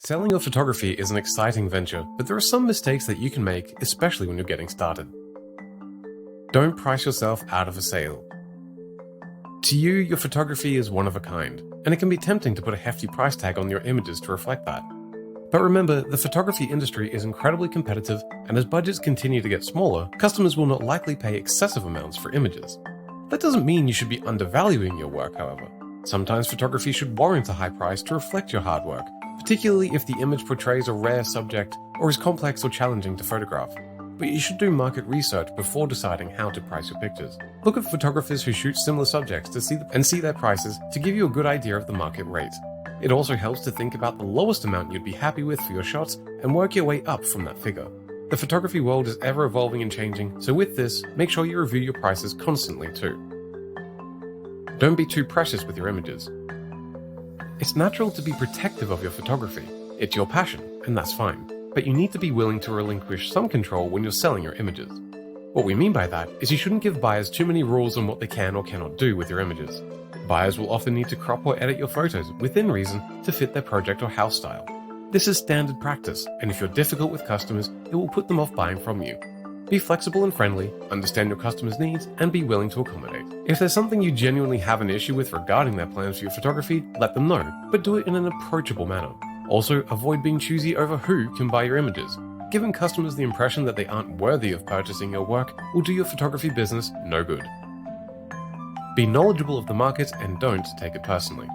Selling your photography is an exciting venture, but there are some mistakes that you can make, especially when you're getting started. Don't price yourself out of a sale. To you, your photography is one of a kind, and it can be tempting to put a hefty price tag on your images to reflect that. But remember, the photography industry is incredibly competitive, and as budgets continue to get smaller, customers will not likely pay excessive amounts for images. That doesn't mean you should be undervaluing your work, however. Sometimes photography should warrant a high price to reflect your hard work, particularly if the image portrays a rare subject or is complex or challenging to photograph. But you should do market research before deciding how to price your pictures. Look at photographers who shoot similar subjects to see their prices to give you a good idea of the market rate. It also helps to think about the lowest amount you'd be happy with for your shots and work your way up from that figure. The photography world is ever evolving and changing, so with this, make sure you review your prices constantly too. Don't be too precious with your images. It's natural to be protective of your photography. It's your passion, and that's fine. But you need to be willing to relinquish some control when you're selling your images. What we mean by that is you shouldn't give buyers too many rules on what they can or cannot do with your images. Buyers will often need to crop or edit your photos within reason to fit their project or house style. This is standard practice, and if you're difficult with customers, it will put them off buying from you. Be flexible and friendly, understand your customers' needs, and be willing to accommodate. If there's something you genuinely have an issue with regarding their plans for your photography, let them know, but do it in an approachable manner. Also, avoid being choosy over who can buy your images. Giving customers the impression that they aren't worthy of purchasing your work will do your photography business no good. Be knowledgeable of the market and don't take it personally.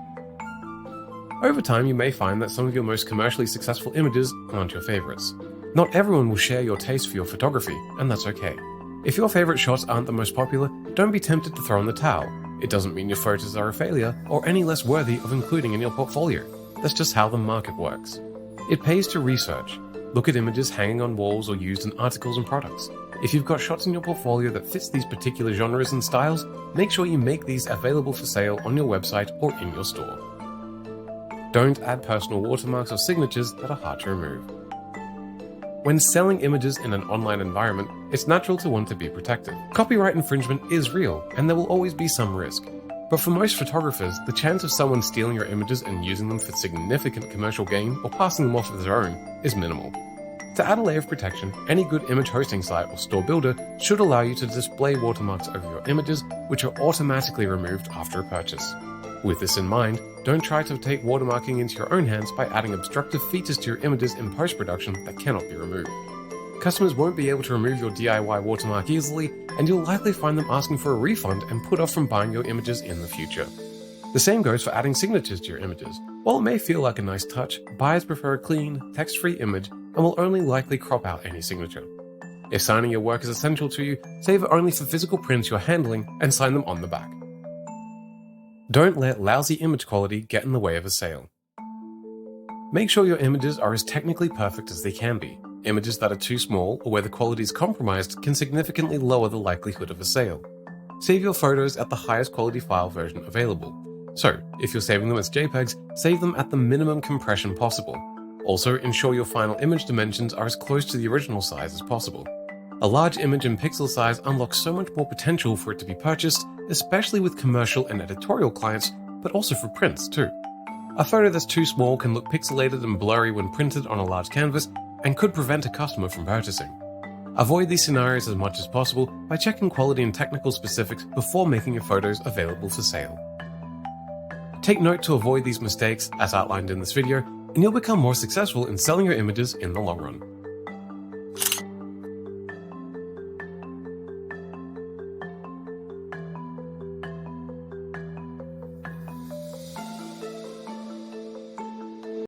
Over time, you may find that some of your most commercially successful images aren't your favorites. Not everyone will share your taste for your photography, and that's okay. If your favorite shots aren't the most popular, don't be tempted to throw in the towel. It doesn't mean your photos are a failure or any less worthy of including in your portfolio. That's just how the market works. It pays to research. Look at images hanging on walls or used in articles and products. If you've got shots in your portfolio that fits these particular genres and styles, make sure you make these available for sale on your website or in your store. Don't add personal watermarks or signatures that are hard to remove. When selling images in an online environment, it's natural to want to be protective. Copyright infringement is real, and there will always be some risk. But for most photographers, the chance of someone stealing your images and using them for significant commercial gain or passing them off as their own is minimal. To add a layer of protection, any good image hosting site or store builder should allow you to display watermarks over your images, which are automatically removed after a purchase. With this in mind, don't try to take watermarking into your own hands by adding obstructive features to your images in post-production that cannot be removed. Customers won't be able to remove your DIY watermark easily, and you'll likely find them asking for a refund and put off from buying your images in the future. The same goes for adding signatures to your images. While it may feel like a nice touch, buyers prefer a clean, text-free image and will only likely crop out any signature. If signing your work is essential to you, save it only for physical prints you're handling and sign them on the back. Don't let lousy image quality get in the way of a sale. Make sure your images are as technically perfect as they can be. Images that are too small or where the quality is compromised can significantly lower the likelihood of a sale. Save your photos at the highest quality file version available. So, if you're saving them as JPEGs, save them at the minimum compression possible. Also, ensure your final image dimensions are as close to the original size as possible. A large image in pixel size unlocks so much more potential for it to be purchased, especially with commercial and editorial clients, but also for prints too. A photo that's too small can look pixelated and blurry when printed on a large canvas and could prevent a customer from purchasing. Avoid these scenarios as much as possible by checking quality and technical specifics before making your photos available for sale. Take note to avoid these mistakes as outlined in this video, and you'll become more successful in selling your images in the long run.